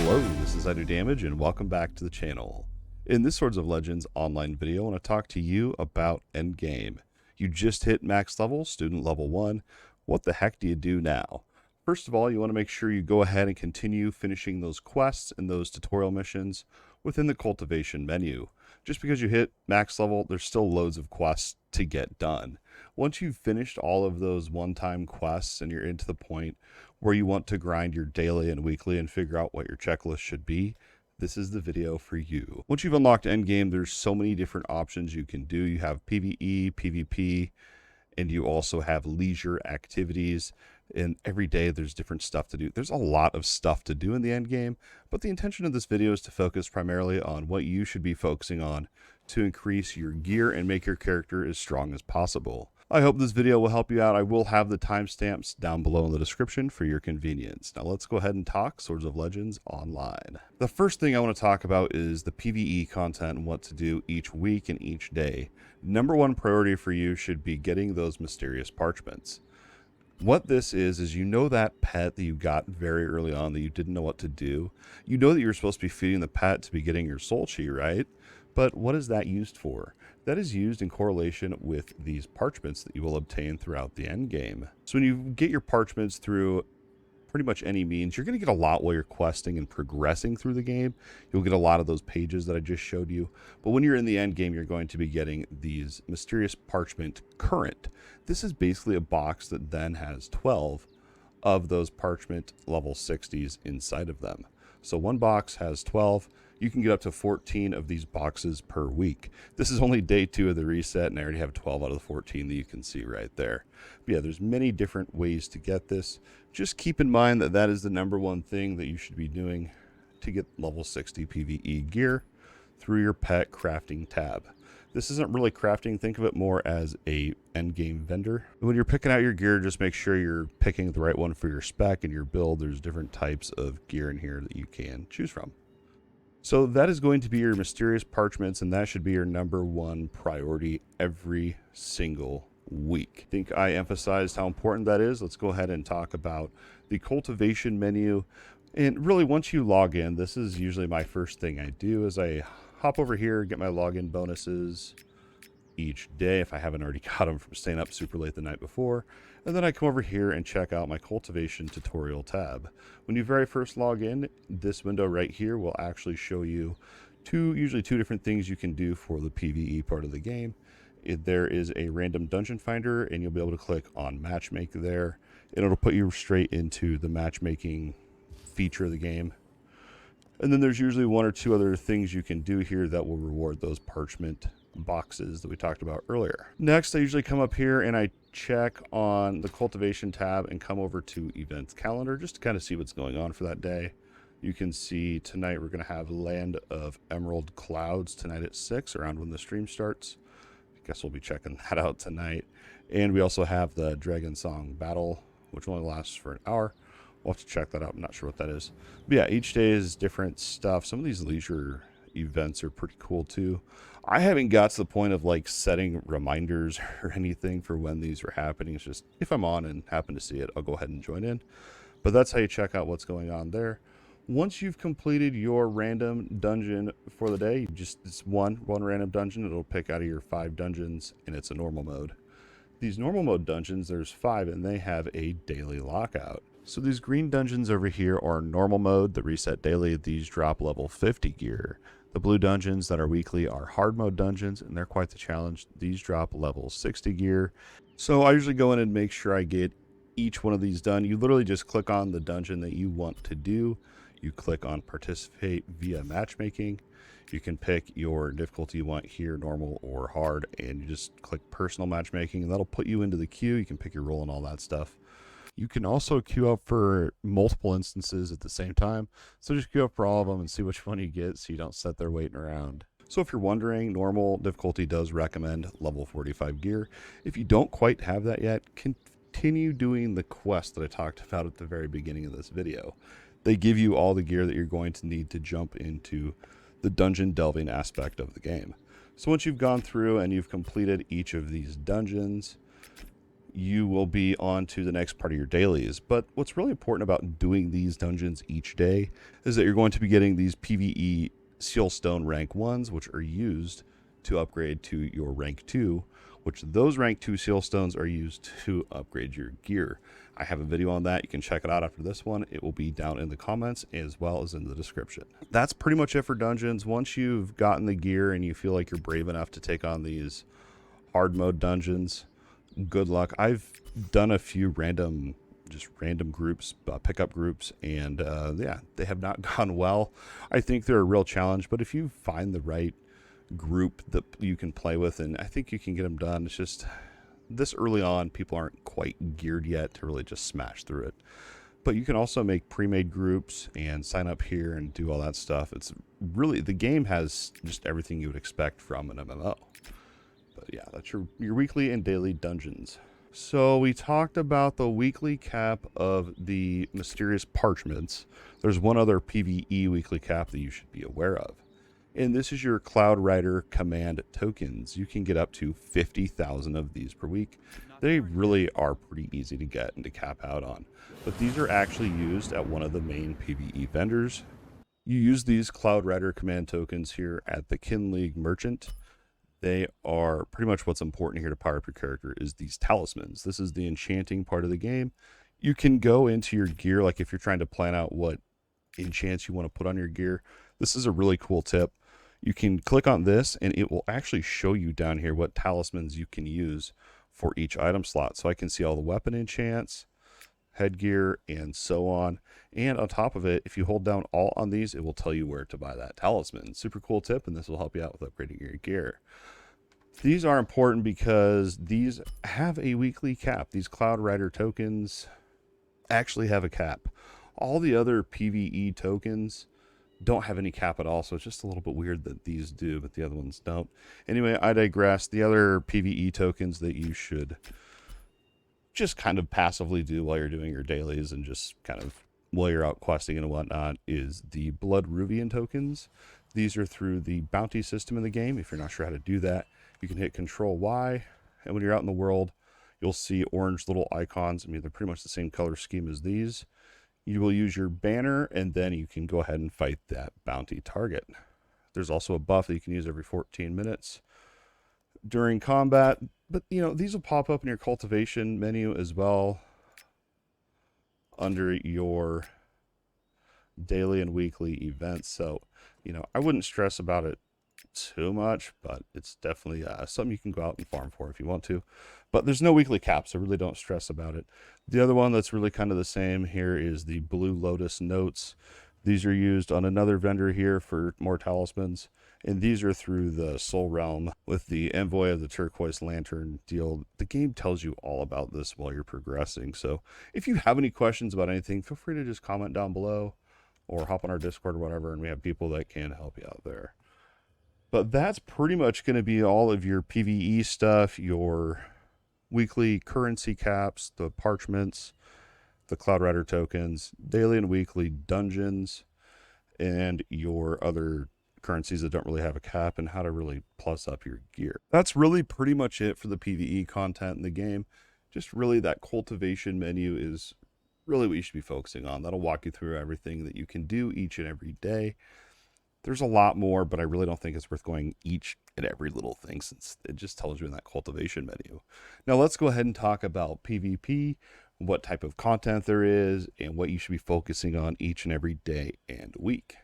Hello, this is Idodmg and welcome back to the channel. In this Swords of Legends online video, I want to talk to you about Endgame. You just hit max level, student level 1. What the heck do you do now? First of all, you want to make sure you go ahead and continue finishing those quests and those tutorial missions within the cultivation menu. Just because you hit max level, there's still loads of quests to get done. Once you've finished all of those one-time quests and you're into the point where you want to grind your daily and weekly and figure out what your checklist should be, this is the video for you. Once you've unlocked Endgame, there's so many different options you can do. You have PvE, PvP, and you also have leisure activities. And every day there's different stuff to do. There's a lot of stuff to do in the end game, but the intention of this video is to focus primarily on what you should be focusing on to increase your gear and make your character as strong as possible. I hope this video will help you out. I will have the timestamps down below in the description for your convenience. Now let's go ahead and talk Swords of Legends Online. The first thing I want to talk about is the PvE content and what to do each week and each day. Number one priority for you should be getting those mysterious parchments. What this is you know that pet that you got very early on that you didn't know what to do. You know that you're supposed to be feeding the pet to be getting your soul chi, right? But what is that used for? That is used in correlation with these parchments that you will obtain throughout the end game. So when you get your parchments through pretty much any means, you're going to get a lot while you're questing and progressing through the game. You'll get a lot of those pages that I just showed you. But when you're in the end game, you're going to be getting these mysterious parchment current. This is basically a box that then has 12 of those parchment level 60s inside of them. So one box has 12. You can get up to 14 of these boxes per week. This is only day 2 of the reset, and I already have 12 out of the 14 that you can see right there. But yeah, there's many different ways to get this. Just keep in mind that that is the number one thing that you should be doing to get level 60 PvE gear through your pet crafting tab. This isn't really crafting. Think of it more as a endgame vendor. When you're picking out your gear, just make sure you're picking the right one for your spec and your build. There's different types of gear in here that you can choose from. So that is going to be your mysterious parchments, and that should be your number one priority every single week. I think I emphasized how important that is. Let's go ahead and talk about the cultivation menu. And really, once you log in, this is usually my first thing I do is I hop over here, get my login bonuses each day if I haven't already got them from staying up super late the night before. And then I come over here and check out my cultivation tutorial tab. When you very first log in, this window right here will actually show you usually two different things you can do for the PvE part of the game. There is a random dungeon finder, and you'll be able to click on matchmake there, and it'll put you straight into the matchmaking feature of the game. And then there's usually one or two other things you can do here that will reward those parchment boxes that we talked about earlier. Next, I usually come up here and I check on the cultivation tab and come over to events calendar just to kind of see what's going on for that day. You can see tonight we're going to have Land of Emerald Clouds tonight at 6 around when the stream starts. I guess we'll be checking that out tonight. And we also have the Dragon Song Battle, which only lasts for an hour. We'll have to check that out. I'm not sure what that is. But yeah, each day is different stuff. Some of these leisure events are pretty cool too. I haven't got to the point of like setting reminders or anything for when these are happening. It's just if I'm on and happen to see it, I'll go ahead and join in. But that's how you check out what's going on there. Once you've completed your random dungeon for the day, it's one random dungeon. It'll pick out of your 5 dungeons, and it's a normal mode. These normal mode dungeons, there's 5, and they have a daily lockout. So these green dungeons over here are normal mode that reset daily. These drop level 50 gear. The blue dungeons that are weekly are hard mode dungeons, and they're quite the challenge. These drop level 60 gear. So I usually go in and make sure I get each one of these done. You literally just click on the dungeon that you want to do. You click on participate via matchmaking. You can pick your difficulty you want here, normal or hard, and you just click personal matchmaking, and that'll put you into the queue. You can pick your role and all that stuff. You can also queue up for multiple instances at the same time. So just queue up for all of them and see which one you get so you don't sit there waiting around. So if you're wondering, normal difficulty does recommend level 45 gear. If you don't quite have that yet, continue doing the quest that I talked about at the very beginning of this video. They give you all the gear that you're going to need to jump into the dungeon delving aspect of the game. So once you've gone through and you've completed each of these dungeons, you will be on to the next part of your dailies. But what's really important about doing these dungeons each day is that you're going to be getting these PvE Sealstone rank 1s, which are used to upgrade to your rank 2, which those rank 2 Sealstones are used to upgrade your gear. I have a video on that. You can check it out after this one. It will be down in the comments as well as in the description. That's pretty much it for dungeons. Once you've gotten the gear and you feel like you're brave enough to take on these hard mode dungeons, good luck. I've done a few random groups, pickup groups, and yeah, they have not gone well. I think they're a real challenge, but if you find the right group that you can play with, and I think you can get them done. It's just this early on, people aren't quite geared yet to really just smash through it. But you can also make pre-made groups and sign up here and do all that stuff. It's really, the game has just everything you would expect from an MMO. But yeah, that's your weekly and daily dungeons. So we talked about the weekly cap of the mysterious parchments. There's one other PvE weekly cap that you should be aware of. And this is your Cloud Rider command tokens. You can get up to 50,000 of these per week. They really are pretty easy to get and to cap out on. But these are actually used at one of the main PvE vendors. You use these Cloud Rider command tokens here at the Kin League Merchant. They are pretty much what's important here to power up your character is these talismans. This is the enchanting part of the game. You can go into your gear, like if you're trying to plan out what enchants you want to put on your gear. This is a really cool tip. You can click on this and it will actually show you down here what talismans you can use for each item slot. So I can see all the weapon enchants, headgear, and so on. And on top of it, if you hold down Alt on these, it will tell you where to buy that talisman. Super cool tip, and this will help you out with upgrading your gear. These are important because these have a weekly cap. These Cloud Rider tokens actually have a cap. All the other PvE tokens don't have any cap at all, so it's just a little bit weird that these do, but the other ones don't. Anyway, I digress. The other PvE tokens that you should just kind of passively do while you're doing your dailies and just kind of while you're out questing and whatnot is the Blood Ruvian tokens. These are through the bounty system in the game. If you're not sure how to do that, you can hit Control Y, and when you're out in the world, you'll see orange little icons. I mean, they're pretty much the same color scheme as these. You will use your banner, and then you can go ahead and fight that bounty target. There's also a buff that you can use every 14 minutes during combat. But, you know, these will pop up in your cultivation menu as well under your daily and weekly events. So, you know, I wouldn't stress about it too much, but it's definitely something you can go out and farm for if you want to. But there's no weekly cap, so really don't stress about it. The other one that's really kind of the same here is the Blue Lotus notes. These are used on another vendor here for more talismans, and these are through the Soul Realm with the Envoy of the Turquoise Lantern deal. The game tells you all about this while you're progressing, so if you have any questions about anything, feel free to just comment down below or hop on our Discord or whatever, and we have people that can help you out there. But that's pretty much going to be all of your PvE stuff, your weekly currency caps, the parchments, the Cloud Rider tokens, daily and weekly dungeons, and your other currencies that don't really have a cap, and how to really plus up your gear. That's really pretty much it for the PvE content in the game. Just really that cultivation menu is really what you should be focusing on. That'll walk you through everything that you can do each and every day. There's a lot more, but I really don't think it's worth going each and every little thing since it just tells you in that cultivation menu. Now let's go ahead and talk about PvP, what type of content there is, and what you should be focusing on each and every day and week.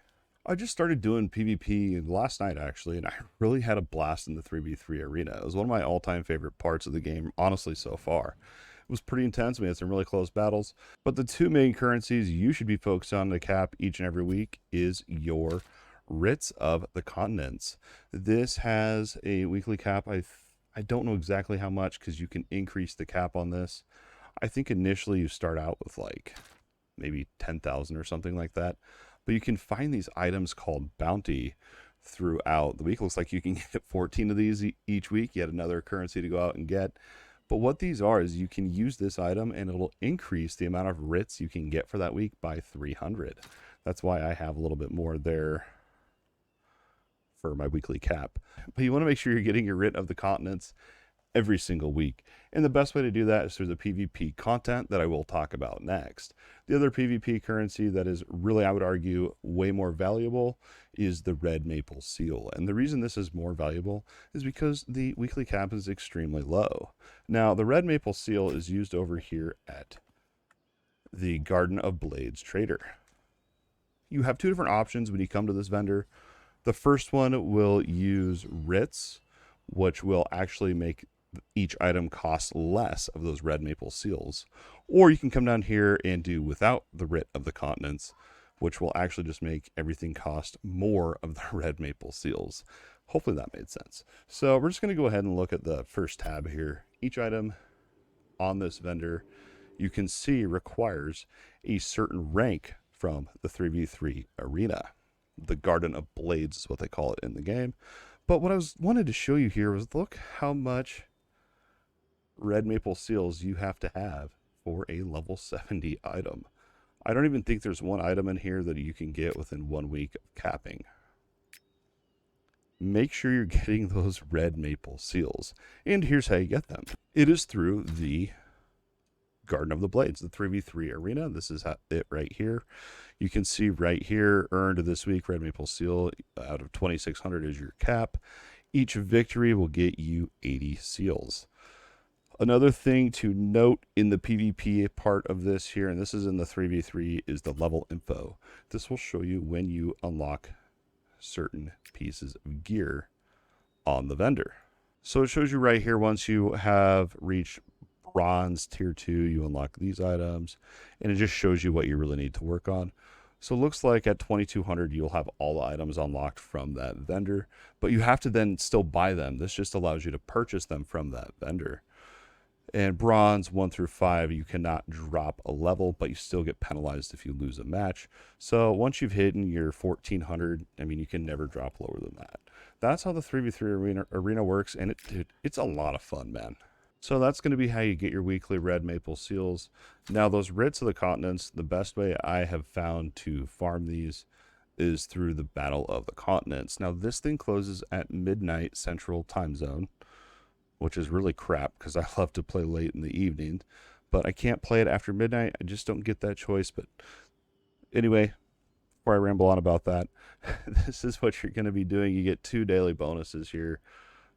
I just started doing PvP last night actually, and I really had a blast in the 3v3 arena. It was one of my all-time favorite parts of the game, honestly, so far. It was pretty intense. We had some really close battles, but the two main currencies you should be focused on to cap each and every week is your Writs of the Continents. This has a weekly cap. I don't know exactly how much because you can increase the cap on this. I think initially you start out with like maybe 10,000 or something like that, but you can find these items called bounty throughout the week. Looks like you can get 14 of these each week, yet another currency to go out and get. But what these are is you can use this item and it'll increase the amount of writs you can get for that week by 300. That's why I have a little bit more there for my weekly cap. But you want to make sure you're getting your Writ of the Continents every single week. And the best way to do that is through the PvP content that I will talk about next. The other PvP currency that is really, I would argue, way more valuable is the red maple seal. And the reason this is more valuable is because the weekly cap is extremely low. Now, the red maple seal is used over here at the Garden of Blades trader. You have two different options when you come to this vendor. The first one will use writs, which will actually make each item cost less of those red maple seals. Or you can come down here and do without the writ of the continents, which will actually just make everything cost more of the red maple seals. Hopefully that made sense. So we're just going to go ahead and look at the first tab here. Each item on this vendor, you can see, requires a certain rank from the 3v3 arena. The Garden of Blades is what they call it in the game. But what I wanted to show you here was look how much red maple seals you have to have for a level 70 item. I don't even think there's one item in here that you can get within 1 week of capping. Make sure you're getting those red maple seals. And here's how you get them. It is through the Garden of the Blades, the 3v3 arena. This is it right here. You can see right here, earned this week, red maple seal out of 2,600 is your cap. Each victory will get you 80 seals. Another thing to note in the PvP part of this here, and this is in the 3v3, is the level info. This will show you when you unlock certain pieces of gear on the vendor. So it shows you right here, once you have reached bronze tier 2, you unlock these items, and it just shows you what you really need to work on. So it looks like at 2,200 you'll have all the items unlocked from that vendor, but you have to then still buy them. This just allows you to purchase them from that vendor. And bronze 1 through 5, you cannot drop a level, but you still get penalized if you lose a match. So once you've hit your 1,400, I mean, you can never drop lower than that. That's how the 3v3 arena works, and it's a lot of fun, man. So that's going to be how you get your weekly red maple seals. Now, those writs of the continents, the best way I have found to farm these is through the Battle of the Continents. Now, this thing closes at midnight Central Time Zone, which is really crap because I love to play late in the evening, but I can't play it after midnight. I just don't get that choice. But anyway, before I ramble on about that, this is what you're going to be doing. You get 2 daily bonuses here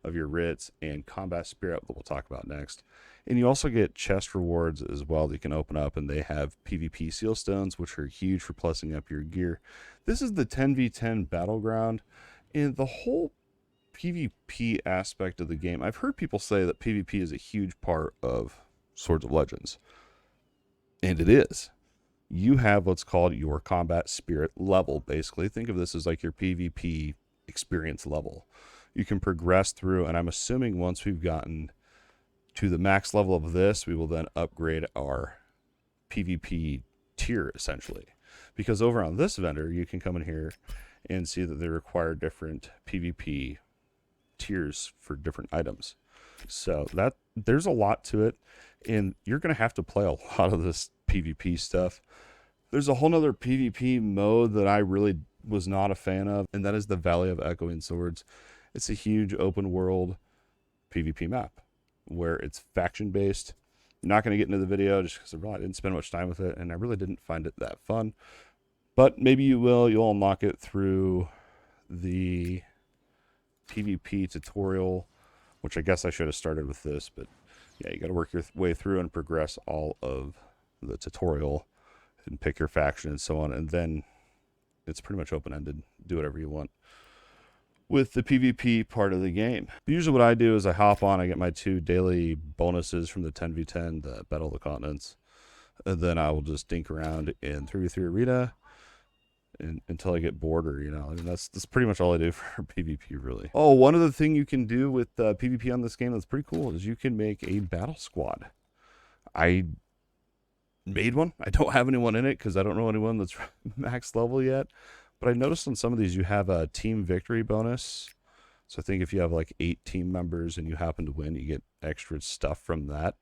of your writs and combat spirit that we'll talk about next. And you also get chest rewards as well that you can open up, and they have PvP seal stones, which are huge for plussing up your gear. This is the 10v10 battleground, and the whole PvP aspect of the game, I've heard people say that PvP is a huge part of Swords of Legends, and it is. You have what's called your combat spirit level. Basically, think of this as like your PvP experience level. You can progress through, and I'm assuming once we've gotten to the max level of this, we will then upgrade our PvP tier, essentially. Because over on this vendor, you can come in here and see that they require different PvP tiers for different items. So that there's a lot to it, and you're going to have to play a lot of this PvP stuff. There's a whole nother PvP mode that I really was not a fan of, and that is the Valley of Echoing Swords. It's a huge open world PvP map where it's faction based. I'm not going to get into the video just because I didn't spend much time with it, and I really didn't find it that fun. But maybe you will. You'll unlock it through the PvP tutorial, which I guess I should have started with this, but yeah, you got to work your way through and progress all of the tutorial and pick your faction and so on, and then it's pretty much open-ended. Do whatever you want with the PvP part of the game. But usually what I do is I hop on, I get my 2 daily bonuses from the 10v10, the Battle of the Continents, and then I will just dink around in 3v3 arena until I get bored, or, you know, I mean, that's pretty much all I do for PvP, really. Oh, one other thing you can do with PvP on this game that's pretty cool is you can make a battle squad. I made one. I don't have anyone in it because I don't know anyone that's max level yet. But I noticed on some of these you have a team victory bonus. So I think if you have like 8 team members and you happen to win, you get extra stuff from that.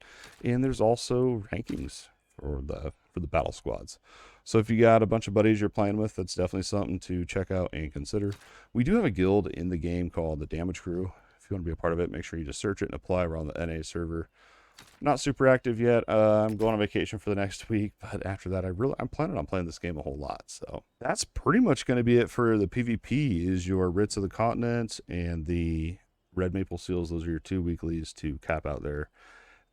And there's also rankings for the battle squads. So if you got a bunch of buddies you're playing with, that's definitely something to check out and consider. We do have a guild in the game called the DMGCREW. If you want to be a part of it, make sure you just search it and apply. We're on the NA server. Not super active yet. I'm going on vacation for the next week, but after that, I'm planning on playing this game a whole lot. So that's pretty much going to be it for the PvP. Is your Writs of the Continent and the Red Maple Seals. Those are your 2 weeklies to cap out there.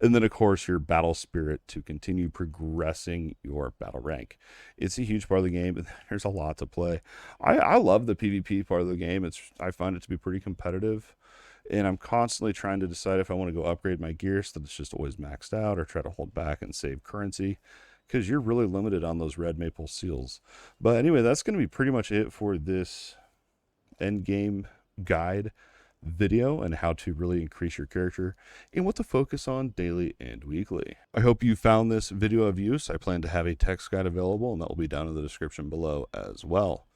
And then, of course, your Battle Spirit to continue progressing your battle rank. It's a huge part of the game, and there's a lot to play. I love the PvP part of the game. I find it to be pretty competitive, and I'm constantly trying to decide if I want to go upgrade my gear so that it's just always maxed out, or try to hold back and save currency, because you're really limited on those Red Maple Seals. But anyway, that's going to be pretty much it for this Endgame guide video and how to really increase your character and what to focus on daily and weekly. I hope you found this video of use. I plan to have a text guide available, and that will be down in the description below as well.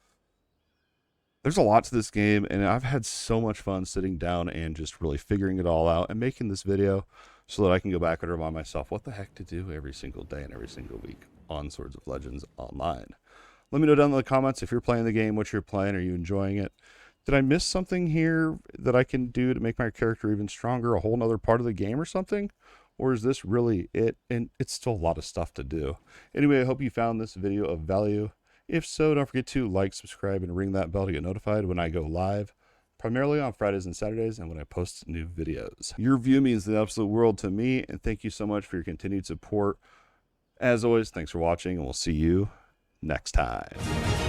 There's a lot to this game, and I've had so much fun sitting down and just really figuring it all out and making this video so that I can go back and remind myself what the heck to do every single day and every single week on Swords of Legends Online. Let me know down in the comments if you're playing the game, what you're playing, are you enjoying it? Did I miss something here that I can do to make my character even stronger, a whole nother part of the game or something? Or is this really it? And it's still a lot of stuff to do. Anyway, I hope you found this video of value. If so, don't forget to like, subscribe, and ring that bell to get notified when I go live, primarily on Fridays and Saturdays, and when I post new videos. Your view means the absolute world to me, and thank you so much for your continued support. As always, thanks for watching, and we'll see you next time.